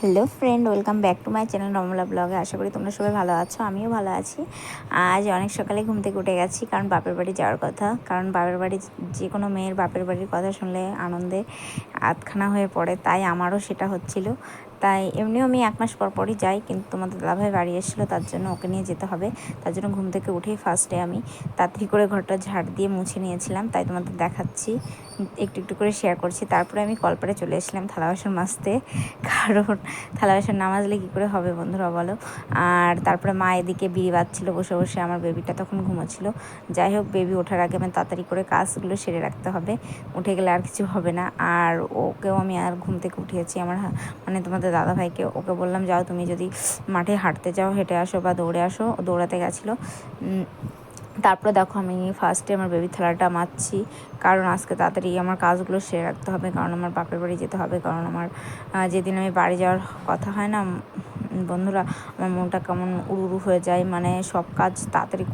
Hello friend, welcome back to my channel Ramla ব্লগে। আশা করি তোমরা সবাই ভালো আছো, আমিও ভালো আছি। আজ অনেক সকালে ঘুম থেকে উঠে গেছি, কারণ বাপের বাড়ি যাওয়ার কথা। কারণ বাপের বাড়ি, যে কোনো মেয়ের বাপের বাড়ির কথা শুনলে আনন্দে আধখানা হয়ে পড়ে, তাই আমারও সেটা হচ্ছিল। তাই এমনিও আমি 1 মাস পর পরই যাই, কিন্তু তোমাদের দাদাভাই বাড়ি এসেছিলো, তার জন্য ওকে নিয়ে যেতে হবে। তার জন্য ঘুম থেকে উঠেই ফার্স্টে আমি তাড়াতাড়ি করে ঘরটা ঝাড় দিয়ে মুছে নিয়েছিলাম, তাই তোমাদের দেখাচ্ছি, একটু একটু করে শেয়ার করছি। তারপরে আমি কলপারে চলে এসেছিলাম থালা বাসন মাজতে, কারণ থালা বাসন না মাজলে কী করে হবে বন্ধুরা বলো। আর তারপরে মা এদিকে বিড়ি বাজছিল বসে বসে, আমার বেবিটা তখন ঘুমোচ্ছিল। যাই হোক, বেবি ওঠার আগে আমি তাড়াতাড়ি করে কাজগুলো সেরে রাখতে হবে, উঠে গেলে আর কিছু হবে না। আর ওকেও আমি আর ঘুম থেকে উঠিয়েছি, আমার মানে তোমাদের দাদাভাইকে। ওকে বললাম, যাও তুমি যদি মাঠে হাঁটতে যাও, হেঁটে আসো বা দৌড়ে আসো, দৌড়াতে গেছিলো। তারপরে দেখো আমি ফার্স্টে আমার বেবি থালাটা মাজছি, কারণ আজকে তাড়াতাড়ি আমার কাজগুলো সেরে রাখতে হবে, কারণ আমার বাপের বাড়ি যেতে হবে। কারণ আমার যেদিন আমি বাড়ি যাওয়ার কথা হয় না বন্ধুরা, আমার মনটা কেমন উড়ু হয়ে যায়, মানে সব কাজ তাড়াতাড়ি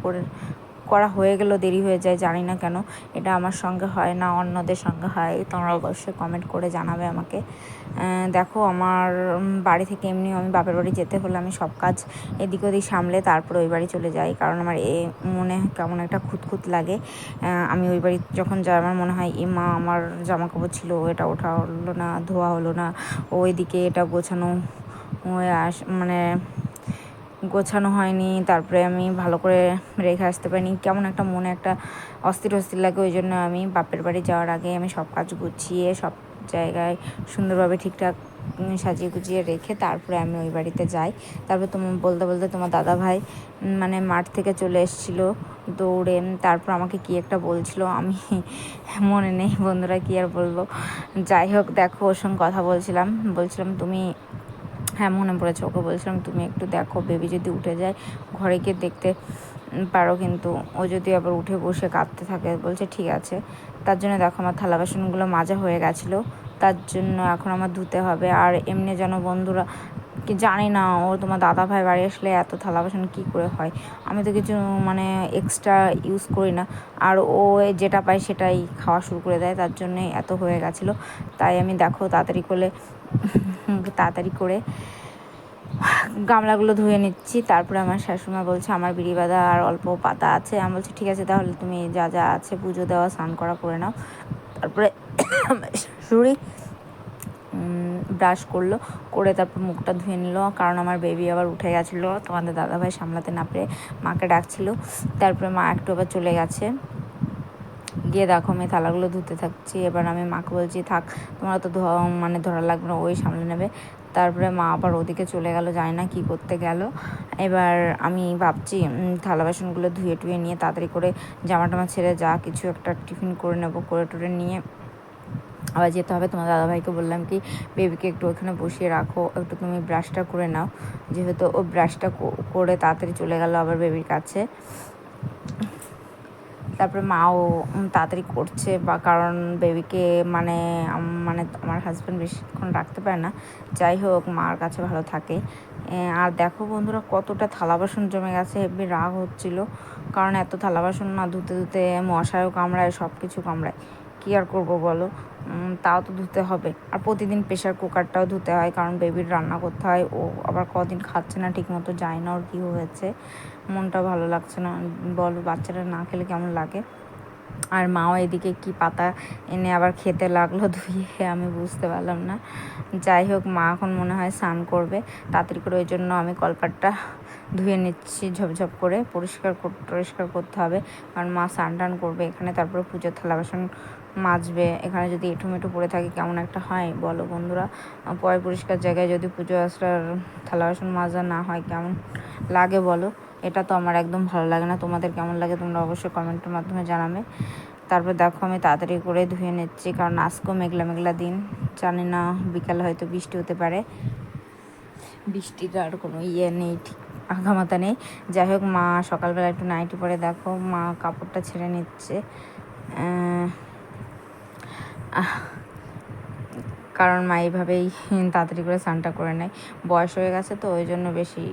করা হয়ে গেলেও দেরি হয়ে যায়, জানি না কেন। এটা আমার সঙ্গে হয় না, অন্যদের সঙ্গে হয়, তোমরা অবশ্যই কমেন্ট করে জানাবে আমাকে। দেখো আমার বাড়ি থেকে এমনি আমি বাপের বাড়ি যেতে হলে আমি সব কাজ এদিক ওদিক সামলে তারপরে ওই বাড়ি চলে যাই, কারণ আমার মনে কেমন একটা খুঁতখুত লাগে। আমি ওই বাড়ি যখন যাই আমার মনে হয়, মা আমার জামা কাপড় ছিল, এটা ওঠা হলো না, ধোয়া হলো না, ওইদিকে এটা গোছানো হয়ে মানে গোছানো হয়নি, তারপরে আমি ভালো করে রেখে আসতে পারিনি, কেমন একটা মনে একটা অস্থির অস্থির লাগে। ওই জন্য আমি বাপের বাড়ি যাওয়ার আগে আমি সব কাজ গুছিয়ে সব জায়গায় সুন্দরভাবে ঠিকঠাক সাজিয়ে গুছিয়ে রেখে তারপরে আমি ওই বাড়িতে যাই। তারপর বলতে বলতে তোমার দাদাভাই মানে মাঠ থেকে চলে এসেছিলো দৌড়ে, তারপর আমাকে কি একটা বলছিল, আমি মনে নেই বন্ধুরা, কি আর বলবো। যাই হোক, দেখো ওর সঙ্গে কথা বলছিলাম তুমি, হ্যাঁ মনে পড়েছে, ওকে বলছিলাম তুমি একটু দেখো বেবি যদি উঠে যায় ঘরে গিয়ে দেখতে পারো, কিন্তু ও যদি আবার উঠে বসে কাঁদতে থাকে। বলছে ঠিক আছে। তার জন্য দেখো আমার থালা বাসনগুলো মাজা হয়ে গেছিলো, তার জন্য এখন আমার ধুতে হবে। আর এমনি যেন বন্ধুরা কি জানি না, ও তোমার দাদা ভাই বাড়ি আসলে এত থালা বাসন কী করে হয়, আমি তো কিছু মানে এক্সট্রা ইউজ করি না, আর ও যেটা পায় সেটাই খাওয়া শুরু করে দেয়, তার জন্যে এত হয়ে গেছিলো। তাই আমি দেখো তাড়াতাড়ি করে গামলাগুলো ধুয়ে নিচ্ছি। তারপরে আমার শাশুড়িমা বলছে আমার বিড়ি বাঁধা আর অল্প পাতা আছে। আমি বলছি ঠিক আছে, তাহলে তুমি যা যা আছে পুজো দেওয়া স্নান করা করে নাও। তারপরে শাশুড়ি ব্রাশ করলো, করে তারপর মুখটা ধুয়ে নিল, কারণ আমার বেবি আবার উঠে গেছিলো, তোমাদের দাদাভাই সামলাতে না পেরে মাকে ডাকছিল। তারপরে মা একটু আবার চলে গেছে, গিয়ে দেখো আমি থালাগুলো ধুতে থাকছি। এবার আমি মাকে বলছি থাক, তোমরা তো ধরা লাগবে না, ওই সামলে নেবে। তারপরে মা আবার ওদিকে চলে গেল, জানি না কী করতে গেল। এবার আমি ভাবছি থালা বাসনগুলো ধুয়ে টুয়ে নিয়ে তাড়াতাড়ি করে জামা টামা ছেড়ে যা কিছু একটা টিফিন করে নেবো, করে টুরে নিয়ে আবার যেতে হবে। তোমার দাদাভাইকে বললাম কি বেবিকে একটু ওখানে বসিয়ে রাখো, একটু তুমি ব্রাশটা করে নাও, যেহেতু ও ব্রাশটা করে তাড়াতাড়ি চলে গেল আবার বেবির কাছে। তারপরে মাও তাড়াতাড়ি করছে, বা কারণ বেবিকে মানে আমার হাজব্যান্ড বেশিক্ষণ রাখতে পারে না। যাই হোক, মার কাছে ভালো থাকে। আর দেখো বন্ধুরা কতটা থালা বাসন জমে গেছে, হেব্বি রাগ হচ্ছিলো, কারণ এত থালা বাসন না ধুতে ধুতে মশাও কামড়ায়, সব কিছু কামড়ায়, কী আর করবো বলো। তাও তো ধুতে হবে। আর প্রতিদিন প্রেশার কুকারটাও ধুতে হয়, কারণ বেবির রান্না করতে হয়। ও আবার কদিন খাচ্ছে না ঠিক মতো, যায় না ওর কী হয়েছে, মনটা ভালো লাগছে না বলো, বাচ্চারা না খেলে কেমন লাগে। আর মাও এদিকে কি পাতা এনে আবার খেতে লাগলো ধুয়ে, আমি বুঝতে পারলাম না। যাই হোক, মা এখন মনে হয় স্নান করবে তাড়াতাড়ি করে, ওই জন্য আমি কলপাটটা ধুয়ে নিচ্ছি ঝপঝপ করে, পরিষ্কার করতে হবে, কারণ মা স্নান টান করবে এখানে, তারপরে পুজোর থালা বাসন মাজবে। এখানে যদি এঁঠো পড়ে থাকে কেমন একটা হয় বলো বন্ধুরা, পরিষ্কার জায়গায় যদি পুজো আসার থালা বাসন মাজা না হয় কেমন লাগে বলো। এটা তো আমার একদম ভালো লাগে না, তোমাদের কেমন লাগে তোমরা অবশ্যই কমেন্টের মাধ্যমে জানাবে। তারপর দেখো আমি তাড়াতাড়ি করে ধুয়ে নিচ্ছি, কারণ আজকেও মেঘলা মেঘলা দিন, জানি না বিকালে হয়তো বৃষ্টি হতে পারে, বৃষ্টির আর কোনো নেই, ঠিক আগামাতা নেই। যাই হোক, মা সকালবেলা একটু নাইটি পরে দেখো মা কাপড়টা ছেড়ে নিচ্ছে, কারণ মা এইভাবেই তাড়াতাড়ি করে স্নানটা করে নেয়, বয়স হয়ে গেছে তো ওই জন্য বেশি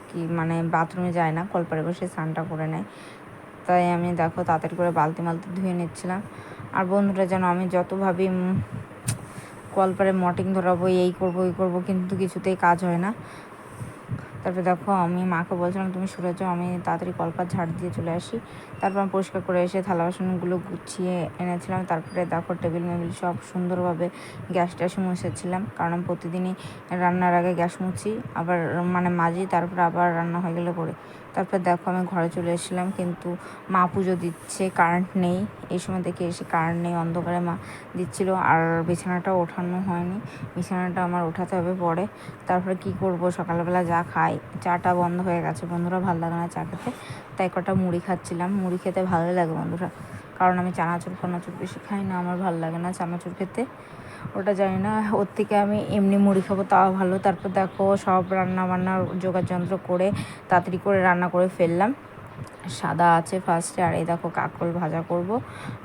কি মানে বাথরুমে যায় না, কলপারে বসে স্নানটা করে নেয়। তাই আমি দেখো তাড়াতাড়ি করে বালতি ধুয়ে নিচ্ছিলাম। আর বন্ধুরা যেন আমি যত ভাবি কলপারে মটিং ধরাবো, এই করবো ওই করবো, কিন্তু কিছুতেই কাজ হয় না। তারপরে দেখো আমি মাকে বলছিলাম তুমি সরে যাও, আমি তাড়াতাড়ি কলপাত ঝাড় দিয়ে চলে আসি। তারপর আমি পরিষ্কার করে এসে থালা বাসনগুলো গুছিয়ে এনেছিলাম। তারপরে দেখো টেবিল মেবিল সব সুন্দরভাবে গ্যাস ট্যাসে মুছেছিলাম, কারণ আমি প্রতিদিনই রান্নার আগে গ্যাস মুছি, আবার মানে মাজি, তারপরে আবার রান্না হয়ে গেলে করে। তারপর দেখো আমি ঘরে চলে এসেছিলাম, কিন্তু মা পুজো দিচ্ছে, কারেন্ট নেই। এই সময় দেখে এসে কারেন্ট নেই, অন্ধকারে মা দিচ্ছিল। আর বিছানাটাও ওঠানো হয়নি, বিছানাটা আমার ওঠাতে হবে পরে। তারপরে কি করব, সকালবেলা যা খাই, চাটা বন্ধ হয়ে গেছে বন্ধুরা, ভালো লাগে না চা খেতে, তাই কটা মুড়ি খাচ্ছিলাম। মুড়ি খেতে ভালোই লাগে বন্ধুরা, কারণ আমি চানাচুর ফানাচুর বেশি খাই না, আমার ভালো লাগে না চানাচুর খেতে, ওটা জানি না, ওর থেকে আমি এমনি মুড়ি খাবো তাও ভালো। তারপর দেখো সব রান্না বান্নার জোগাড় যন্ত্র করে তাড়াতাড়ি করে রান্না করে ফেললাম। সাদা আছে ফার্স্টে, আর এই দেখো কাঁকরোল ভাজা করব,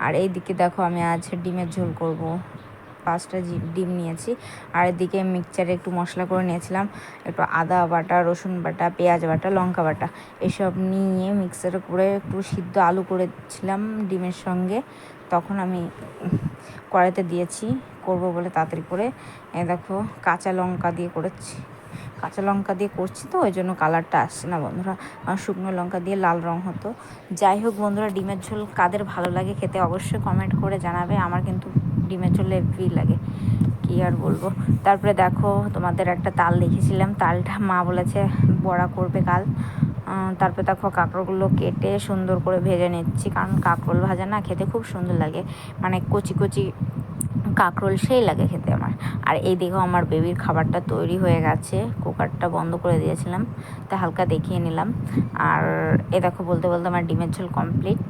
আর এইদিকে দেখো আমি আজ ডিমের ঝোল করব। 5টা ডিম নিয়েছি, আর এদিকে মিক্সচারে একটু মশলা করে নিয়েছিলাম, একটু আদা বাটা, রসুন বাটা, পেঁয়াজ বাটা, লঙ্কা বাটা, এসব নিয়ে মিক্সারে করে একটু সিদ্ধ আলু করেছিলাম ডিমের সঙ্গে, তখন আমি কড়াইতে দিয়েছি করব বলে তাড়াতাড়ি করে। দেখো কাঁচা লঙ্কা দিয়ে করেছি, কাঁচা লঙ্কা দিয়ে করছি তো ওই জন্য কালারটা আসছে না বন্ধুরা, শুকনো লঙ্কা দিয়ে লাল রং হতো। যাই হোক বন্ধুরা, ডিমের ঝোল কাদের ভালো লাগে খেতে অবশ্যই কমেন্ট করে জানাবে, আমার কিন্তু ডিমের ঝোল হেভি লাগে, কি আর বলবো। তারপরে দেখো তোমাদের একটা তাল দেখেছিলাম, তালটা মা বলেছে বড়া করবে কাল। তারপরে দেখো কাঁকরোলগুলো কেটে সুন্দর করে ভেজে নিচ্ছি, কারণ কাঁকরোল ভাজা না খেতে খুব সুন্দর লাগে, মানে কচি কচি কাঁকরোল সেই লাগে খেতে আমার। আর এই দেখো আমার বেবির খাবারটা তৈরি হয়ে গেছে, কুকারটা বন্ধ করে দিয়েছিলাম, তা হালকা দেখিয়ে নিলাম। আর এ দেখো বলতে বলতে আমার ডিমের ঝোল কমপ্লিট,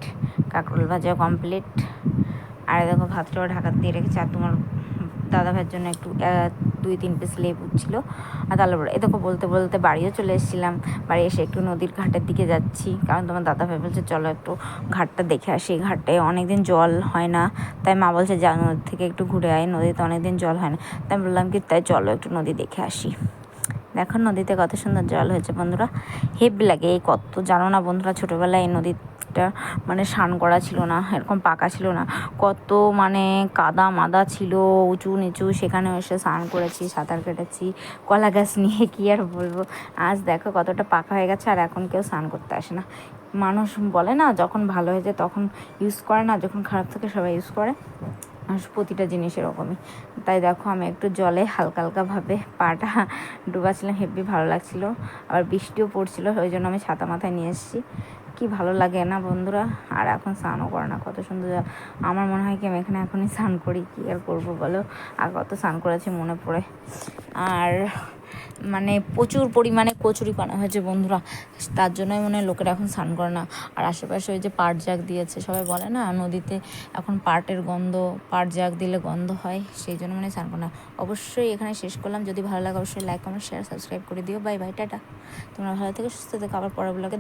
কাঁকরোল ভাজা কমপ্লিট, আর দেখো ভাতটাও ঢাকা দিয়ে রেখেছি। আর তোমার দাদা ভাইয়ের জন্য একটু 2-3 পিস লেবু ছিল, আর তারপরে এ দেখো বলতে বলতে বাড়িও চলে এসেছিলাম। বাড়ি এসে একটু নদীর ঘাটের দিকে যাচ্ছি, কারণ তোমার দাদা ভাই বলছে চলো একটু ঘাটটা দেখে আসি, ঘাটে অনেকদিন জল হয় না, তাই মা বলছে যা নদী থেকে একটু ঘুরে আয়, নদীতে অনেকদিন জল হয় না, তাই বললাম কি তাই চলো একটু নদী দেখে আসি। দেখো নদীতে কত সুন্দর জল হয়েছে বন্ধুরা, হেভি লাগে। এই কত জানো না বন্ধুরা, ছোটোবেলায় এই নদীটা মানে স্নান করা ছিল না, এরকম পাকা ছিল না, কত মানে কাদা মাদা ছিল, উঁচু নিচু, সেখানে এসে স্নান করেছি, সাঁতার কেটেছি কলা গাছ নিয়ে, কি আর বলবো। আজ দেখো কতটা পাকা হয়ে গেছে, আর এখন কেউ স্নান করতে আসে না। মানুষ বলে না যখন ভালো হয়ে যায় তখন ইউজ করে না, যখন খারাপ থাকে সবাই ইউজ করে, প্রতিটা জিনিস এরকমই। তাই দেখো আমি একটু জলে হালকা হালকাভাবে পাটা ডুবাছিলাম, হেভি ভালো লাগছিলো, আবার বৃষ্টিও পড়ছিল, ওই জন্য আমি ছাতা মাথায় নিয়ে এসেছি। কি ভালো লাগে না বন্ধুরা। আর এখন স্নানও করে না, কত সুন্দর, আমার মনে হয় কি আমি এখানে এখনই স্নান করি, কী আর করবো বলো, আর কত স্নান করেছি মনে পড়ে। আর মানে প্রচুর পরিমাণে কচুরিপানা হয়েছে বন্ধুরা, তার জন্যই মনে হয় লোকেরা এখন স্নান করে না। আর আশেপাশে ওই যে পাট জাগ দিয়েছে, সবাই বলে না নদীতে এখন পাটের গন্ধ, পাট জাগ দিলে গন্ধ হয়, সেই জন্য মানে স্নান করে না। অবশ্যই এখানে শেষ করলাম, যদি ভালো লাগে অবশ্যই লাইক কমেন্ট শেয়ার সাবস্ক্রাইব করে দিও। বাই বাই, টাটা, তোমরা ভালো থেকো সুস্থ থেকো, আবার পরের ব্লগে